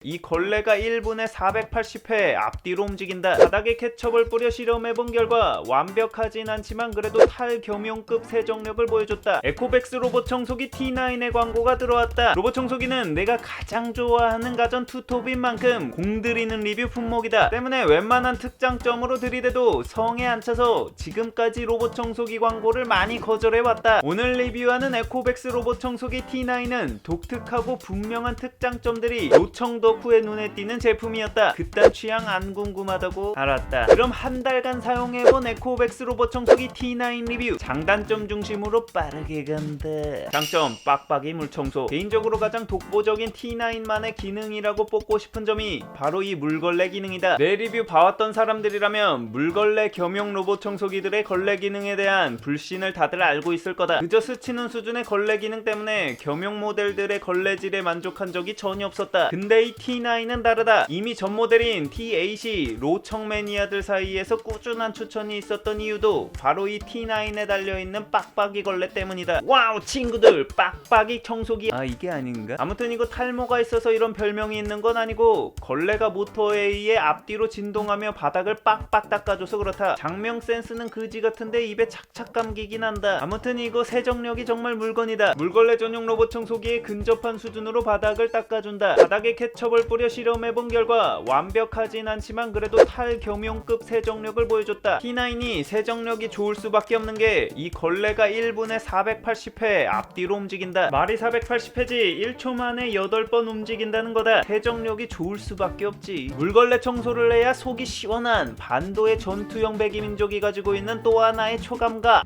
이 걸레가 1분에 480회 앞뒤로 움직인다. 바닥에 케첩을 뿌려 실험해본 결과 완벽하진 않지만 그래도 탈겸용급 세정력을 보여줬다. 에코백스 로봇 청소기 T9의 광고가 들어왔다. 로봇 청소기는 내가 가장 좋아하는 가전 투톱인 만큼 공들이는 리뷰 품목이다. 때문에 웬만한 특장점으로 들이대도 성에 안 차서 지금까지 로봇 청소기 광고를 많이 거절해왔다. 오늘 리뷰하는 에코백스 로봇 청소기 T9은 독특하고 분명한 특장점들이 요청 덕후에 눈에 띄는 제품이었다. 그딴 취향 안 궁금하다고 알았다. 그럼 한 달간 사용해본 에코백스 로봇 청소기 T9 리뷰. 장단점 중심으로 빠르게 간다. 장점, 빡빡이 물청소. 개인적으로 가장 독보적인 T9만의 기능이라고 뽑고 싶은 점이 바로 이 물걸레 기능이다. 내 리뷰 봐왔던 사람들이라면 물걸레 겸용 로봇 청소기들의 걸레 기능에 대한 불신을 다들 알고 있을 거다. 그저 스치는 수준의 걸레 기능 때문에 겸용 모델들의 걸레질에 만족한 적이 전혀 없었다. 근데 이 T9은 다르다. 이미 전 모델인 T8이 로청 매니아들 사이에서 꾸준한 추천이 있었던 이유도 바로 이 T9에 달려있는 빡빡이 걸레 때문이다. 와우 친구들, 빡빡이 청소기 이게 아닌가? 아무튼 이거 탈모가 있어서 이런 별명이 있는 건 아니고 걸레가 모터에 의해 앞뒤로 진동하며 바닥을 빡빡 닦아줘서 그렇다. 장명 센스는 그지 같은데 입에 착착 감기긴 한다. 아무튼 이거 세정력이 정말 물건이다. 물걸레 전용 로봇 청소기에 근접한 수준으로 바닥을 닦아준다. 바닥에 케첩을 뿌려 실험해본 결과 완벽하진 않지만 그래도 탈겸용급 세정력을 보여줬다. T9이 세정력이 좋을 수밖에 없는 게 이 걸레가 1분에 480회 앞뒤로 움직인다. 말이 480회지 1초 만에 8번 움직인다는 거다. 세정력이 좋을 수밖에 없지. 물걸레 청소를 해야 속이 시원한 반도의 전투형 백이민족이 가지고 있는 또 하나의 초감각.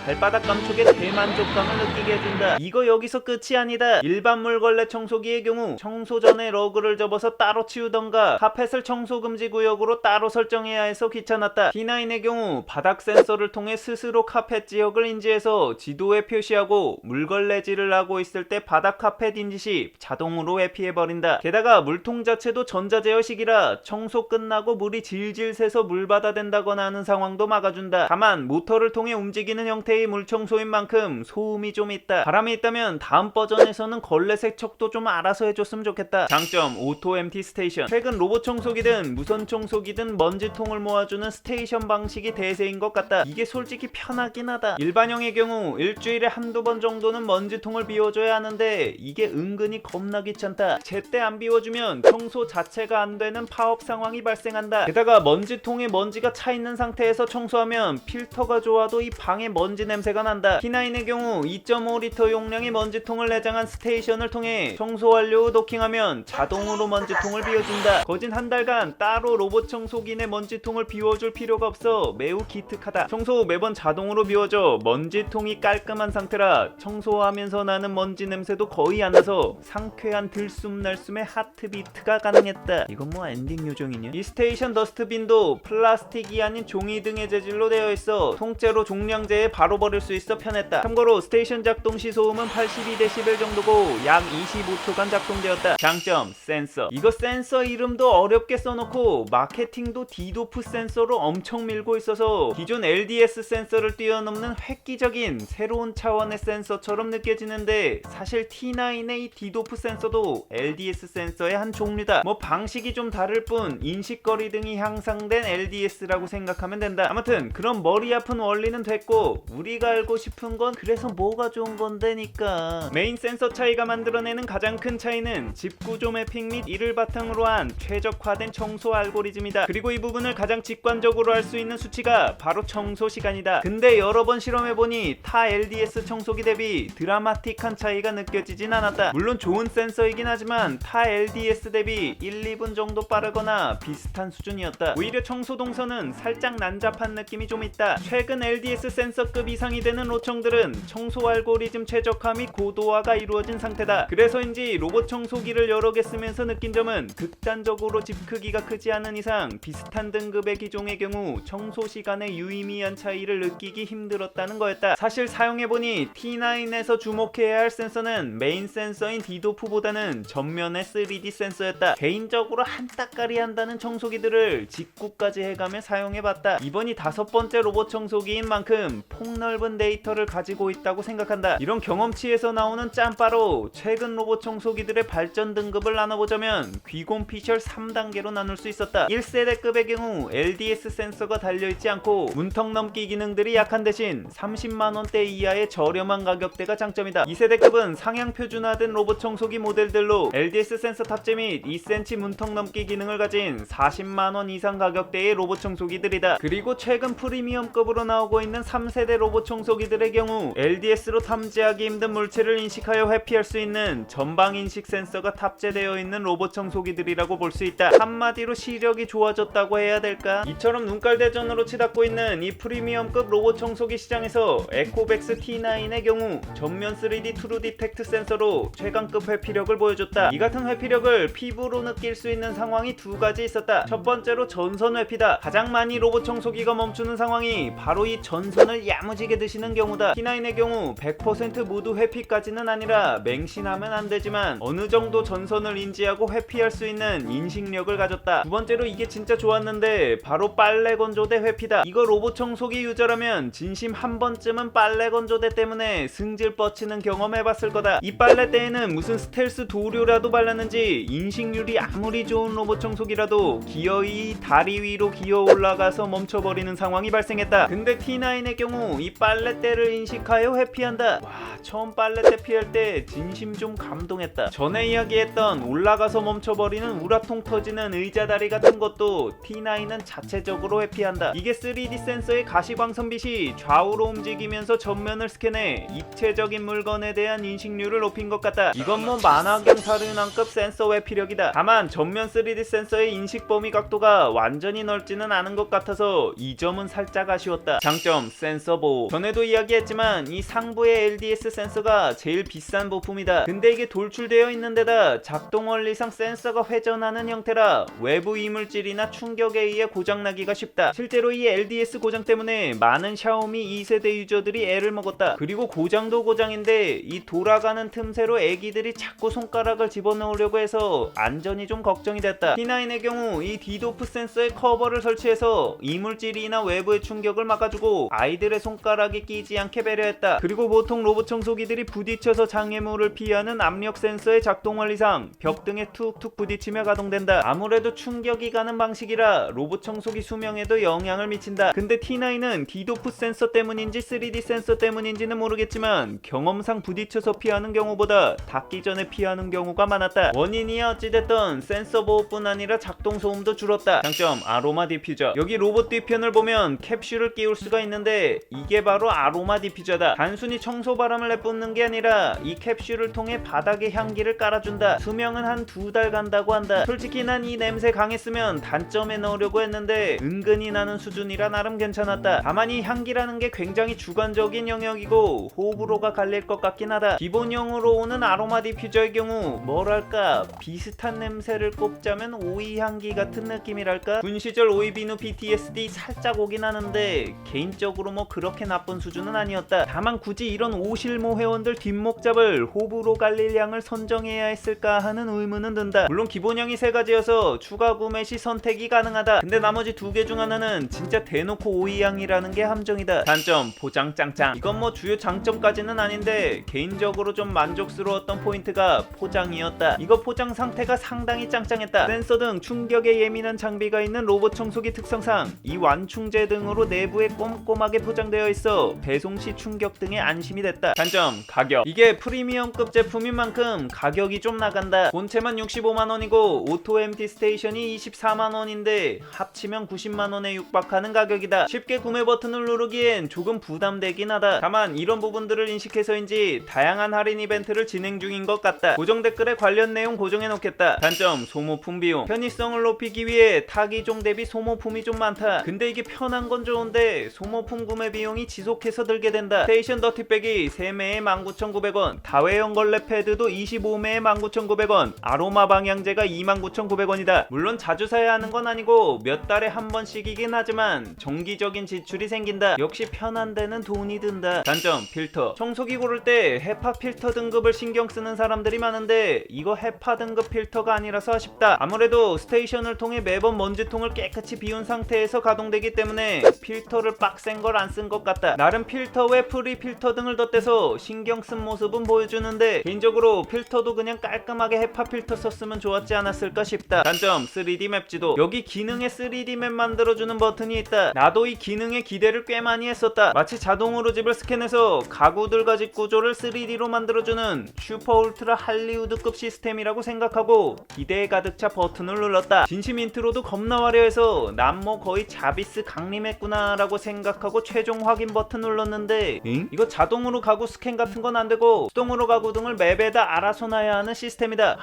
발바닥 감촉에 대만족감을 느끼게 해준다. 이거 여기서 끝이 아니다. 일반 물걸레 청소기의 경우 청소 전에 러그를 접어서 따로 치우던가 카펫을 청소 금지 구역으로 따로 설정해야 해서 귀찮았다. T9의 경우 바닥 센서를 통해 스스로 카펫 지역을 인지해서 지도에 표시하고 물걸레질을 하고 있을 때 바닥 카펫 인지 시 자동으로 회피해버린다. 게다가 물통 자체도 전자제어식이라 청소 끝나고 물이 질질 새서 물바다 된다거나 하는 상황도 막아준다. 다만 모터를 통해 움직이는 형태의 물청소인 만큼 소음이 좀 있다. 바람이 있다면 다음 버전에서는 걸레 세척도 좀 알아서 해줬으면 좋겠다. 장점, 오토 엠티 스테이션. 최근 로봇 청소기든 무선 청소기든 먼지통을 모아주는 스테이션 방식이 대세인 것 같다. 이게 솔직히 편하긴 하다. 일반형의 경우 일주일에 한두 번 정도는 먼지통을 비워줘야 하는데 이게 은근히 겁나 귀찮다. 제때 안 비워주면 청소 자체가 안 되는 파업 상황이 발생한다. 게다가 먼지통에 먼지가 차 있는 상태에서 청소하면 필터가 좋아도 이 방에 먼지 냄새가 난다. T9의 경우 2.5리터 용량의 먼지통을 내장한 스테이션을 통해 청소 완료 후 도킹하면 자동으로 먼지통을 비워준다. 거진 한 달간 따로 로봇 청소기 내 먼지통을 비워줄 필요가 없어 매우 기특하다. 청소 후 매번 자동으로 비워져 먼지통이 깔끔한 상태라 청소하면서 나는 먼지 냄새도 거의 안 나서 상쾌한 들숨날숨의 하트비트가 가능했다. 이건 뭐 엔딩 요정이냐? 이 스테이션 더스트빈도 플라스틱이 아닌 종이 등의 재질로 되어 있어 통째로 종량제에 바로 버릴 수 있어 편했다. 참고로 스테이션 작동 시 소음은 82dB 정도고 약 25초간 작동되었다. 장점, 센서. 이거 센서 이름도 어렵게 써놓고 마케팅도 디도프 센서로 엄청 밀고 있어서 기존 LDS 센서를 뛰어넘는 획기적인 새로운 차원의 센서처럼 느껴지는데 사실 T9의 이 디도프 센서도 LDS 센서의 한 종류다. 뭐 방식이 좀 다를 뿐 인식거리 등이 향상된 LDS라고 생각하면 된다. 아무튼 그런 머리 아픈 원리는 됐고 우리가 알고 싶은 건 그래서 뭐가 좋은 건데니까. 메인 센서 차이가 만들어내는 가장 큰 차이는 집 구조 매핑 및 이를 바탕으로 한 최적화된 청소 알고리즘이다. 그리고 이 부분을 가장 직관적으로 할 수 있는 수치가 바로 청소 시간이다. 근데 여러 번 실험해보니 타 LDS 청소기 대비 드라마틱한 차이가 느껴지진 않았다. 물론 좋은 센서이긴 하지만 타 LDS 대비 1, 2분 정도 빠르거나 비슷한 수준이었다. 오히려 청소 동선은 살짝 난잡한 느낌이 좀 있다. 최근 LDS 센서급 이상이 되는 로청들은 청소 알고리즘 최적화 및 고도화가 이루어진 상태다. 그래서인지 로봇 청소기를 여러 개 쓰면서 느낀 점은 극단적으로 집 크기가 크지 않은 이상 비슷한 등급의 기종의 경우 청소 시간의 유의미한 차이를 느끼기 힘들었다는 거였다. 사실 사용해보니 T9에서 주목해야 할 센서는 메인 센서인 디도프보다는 전면의 3D 센서였다. 개인적으로 한따까리 한다는 청소기들을 직구까지 해가며 사용해봤다. 이번이 5번째 로봇 청소기인 만큼 폭 폭넓은 데이터를 가지고 있다고 생각한다. 이런 경험치에서 나오는 짬바로 최근 로봇 청소기들의 발전 등급을 나눠보자면 귀공 피셜 3단계로 나눌 수 있었다. 1세대급의 경우 LDS 센서가 달려있지 않고 문턱 넘기 기능들이 약한 대신 30만원대 이하의 저렴한 가격대가 장점이다. 2세대급은 상향 표준화된 로봇 청소기 모델들로 LDS 센서 탑재 및 2cm 문턱 넘기 기능을 가진 40만원 이상 가격대의 로봇 청소기들이다. 그리고 최근 프리미엄급으로 나오고 있는 3세대 로봇 청소기들의 경우 LDS로 탐지하기 힘든 물체를 인식하여 회피할 수 있는 전방 인식 센서가 탑재되어 있는 로봇 청소기들이라고 볼 수 있다. 한마디로 시력이 좋아졌다고 해야 될까? 이처럼 눈깔대전으로 치닫고 있는 이 프리미엄급 로봇 청소기 시장에서 에코백스 T9의 경우 전면 3D 트루 디텍트 센서로 최강급 회피력을 보여줬다. 이 같은 회피력을 피부로 느낄 수 있는 상황이 두 가지 있었다. 첫 번째로 전선 회피다. 가장 많이 로봇 청소기가 멈추는 상황이 바로 이 전선을 야무지게 드시는 경우다. T9의 경우 100% 모두 회피까지는 아니라 맹신하면 안 되지만 어느 정도 전선을 인지하고 회피할 수 있는 인식력을 가졌다. 두 번째로 이게 진짜 좋았는데 바로 빨래 건조대 회피다. 이거 로봇 청소기 유저라면 진심 한 번쯤은 빨래 건조대 때문에 승질 뻗치는 경험 해봤을 거다. 이 빨래대에는 무슨 스텔스 도료라도 발랐는지 인식률이 아무리 좋은 로봇 청소기라도 기어이 다리 위로 기어 올라가서 멈춰버리는 상황이 발생했다. 근데 T9의 경우 이 빨래대를 인식하여 회피한다. 와, 처음 빨래대 피할 때 진심 좀 감동했다. 전에 이야기했던 올라가서 멈춰버리는 우라통 터지는 의자다리 같은 것도 T9은 자체적으로 회피한다. 이게 3D 센서의 가시광선빛이 좌우로 움직이면서 전면을 스캔해 입체적인 물건에 대한 인식률을 높인 것 같다. 이건 뭐 만화경 사륜왕급 센서 회피력이다. 다만 전면 3D 센서의 인식 범위 각도가 완전히 넓지는 않은 것 같아서 이 점은 살짝 아쉬웠다. 장점, 센서 보호. 전에도 이야기했지만 이 상부의 LDS 센서가 제일 비싼 부품이다. 근데 이게 돌출되어 있는 데다 작동 원리상 센서가 회전하는 형태라 외부 이물질이나 충격에 의해 고장나기가 쉽다. 실제로 이 LDS 고장 때문에 많은 샤오미 2세대 유저들이 애를 먹었다. 그리고 고장도 고장인데 이 돌아가는 틈새로 애기들이 자꾸 손가락을 집어넣으려고 해서 안전이 좀 걱정이 됐다. T9의 경우 이 디도프 센서의 커버를 설치해서 이물질이나 외부의 충격을 막아주고 아이들의 손가락이 끼지 않게 배려했다. 그리고 보통 로봇 청소기들이 부딪혀서 장애물을 피하는 압력 센서의 작동 원리상 벽 등에 툭툭 부딪히며 가동된다. 아무래도 충격이 가는 방식이라 로봇 청소기 수명에도 영향을 미친다. 근데 T9은 디도프 센서 때문인지 3D 센서 때문인지는 모르겠지만 경험상 부딪혀서 피하는 경우보다 닿기 전에 피하는 경우가 많았다. 원인이야 어찌됐던 센서 보호뿐 아니라 작동 소음도 줄었다. 장점, 아로마 디퓨저. 여기 로봇 뒤편을 보면 캡슐을 끼울 수가 있는데 이게 바로 아로마 디퓨저다. 단순히 청소 바람을 내뿜는 게 아니라 이 캡슐을 통해 바닥에 향기를 깔아준다. 수명은 한 2달 간다고 한다. 솔직히 난 이 냄새 강했으면 단점에 넣으려고 했는데 은근히 나는 수준이라 나름 괜찮았다. 다만 이 향기라는 게 굉장히 주관적인 영역이고 호불호가 갈릴 것 같긴 하다. 기본형으로 오는 아로마 디퓨저의 경우 뭐랄까 비슷한 냄새를 꼽자면 오이 향기 같은 느낌이랄까. 군 시절 오이 비누 PTSD 살짝 오긴 하는데 개인적으로 뭐 그렇게 나쁜 수준은 아니었다. 다만 굳이 이런 오실모 회원들 뒷목 잡을 호불호 갈릴 양을 선정해야 했을까 하는 의문은 든다. 물론 기본형이 3가지여서 추가 구매 시 선택이 가능하다. 근데 나머지 2개 중 하나는 진짜 대놓고 오이향이라는 게 함정이다. 단점, 포장 짱짱. 이건 뭐 주요 장점까지는 아닌데 개인적으로 좀 만족스러웠던 포인트가 포장이었다. 이거 포장 상태가 상당히 짱짱했다. 센서 등 충격에 예민한 장비가 있는 로봇 청소기 특성상 이 완충제 등으로 내부에 꼼꼼하게 포장되어 있어 배송 시 충격 등에 안심이 됐다. 단점, 가격. 이게 프리미엄급 제품인 만큼 가격이 좀 나간다. 본체만 65만원이고 오토 MT 스테이션이 24만원인데 합치면 90만원에 육박하는 가격이다. 쉽게 구매 버튼을 누르기엔 조금 부담되긴 하다. 다만 이런 부분들을 인식해서인지 다양한 할인 이벤트를 진행 중인 것 같다. 고정 댓글에 관련 내용 고정해 놓겠다. 단점, 소모품 비용. 편의성을 높이기 위해 타기종 대비 소모품이 좀 많다. 근데 이게 편한 건 좋은데 소모품 구매 비용이 지속해서 들게 된다. 스테이션 더티백이 3매에 19,900원, 다회용 걸레 패드도 25매에 19,900원, 아로마 방향제가 29,900원이다. 물론 자주 사야 하는 건 아니고 몇 달에 한 번씩이긴 하지만 정기적인 지출이 생긴다. 역시 편한 데는 돈이 든다. 단점, 필터. 청소기 고를 때 헤파 필터 등급을 신경 쓰는 사람들이 많은데 이거 헤파 등급 필터가 아니라서 아쉽다. 아무래도 스테이션을 통해 매번 먼지통을 깨끗이 비운 상태에서 가동되기 때문에 필터를 빡센 걸 안 쓴 것 같다. 같다. 나름 필터 외 프리 필터 등을 덧대서 신경 쓴 모습은 보여주는데 개인적으로 필터도 그냥 깔끔하게 헤파 필터 썼으면 좋았지 않았을까 싶다. 단점 3D 맵 지도. 여기 기능에 3D 맵 만들어주는 버튼이 있다. 나도 이 기능에 기대를 꽤 많이 했었다. 마치 자동으로 집을 스캔해서 가구들과 집 구조를 3D로 만들어주는 슈퍼 울트라 할리우드급 시스템이라고 생각하고 기대에 가득 차 버튼을 눌렀다. 진심 인트로도 겁나 화려해서 난 뭐 거의 자비스 강림했구나 라고 생각하고 최종 확인 버튼 눌렀는데 이거 자동으로 가구 스캔 같은 건 안되고 수동으로 가구 등을 맵에다 알아서 놔야 하는 시스템이다.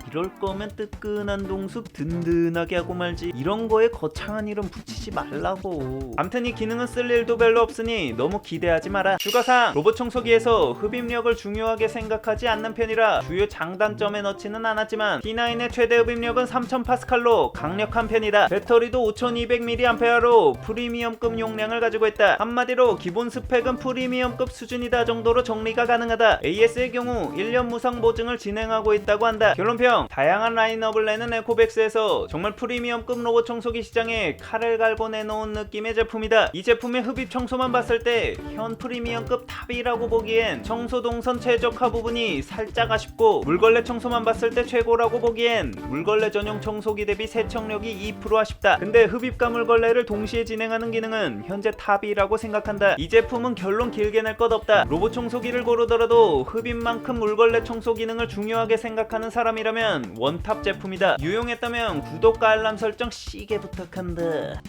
이럴 거면 뜨끈한 동숙 든든하게 하고 말지. 이런 거에 거창한 이름 붙이지 말라고. 암튼 이 기능은 쓸 일도 별로 없으니 너무 기대하지 마라. 추가사항, 로봇 청소기에서 흡입력을 중요하게 생각하지 않는 편이라 주요 장단점에 넣지는 않았지만 D9의 최대 흡입력은 3000파스칼로 강력한 편이다. 배터리도 5200mAh로 프리미엄급 용량을 가지고 있다. 한마디로 기본 스펙은 프리미엄급 수준이다 정도로 정리가 가능하다. AS의 경우 1년 무상 보증을 진행하고 있다고 한다. 결론평, 다양한 라인업을 내는 에코백스에서 정말 프리미엄급 로봇 청소기 시장에 칼을 갈고 내놓은 느낌의 제품이다. 이 제품의 흡입 청소만 봤을 때 현 프리미엄급 탑이라고 보기엔 청소 동선 최적화 부분이 살짝 아쉽고, 물걸레 청소만 봤을 때 최고라고 보기엔 물걸레 전용 청소기 대비 세척력이 2% 아쉽다. 근데 흡입과 물걸레를 동시에 진행하는 기능은 현재 탑이라고 생각한다. 이 제품은 결론 길게 낼 것 없다. 로봇 청소기를 고르더라도 흡입만큼 물걸레 청소 기능을 중요하게 생각하는 사람이라면 원탑 제품이다. 유용했다면 구독과 알람 설정 시게 부탁한다.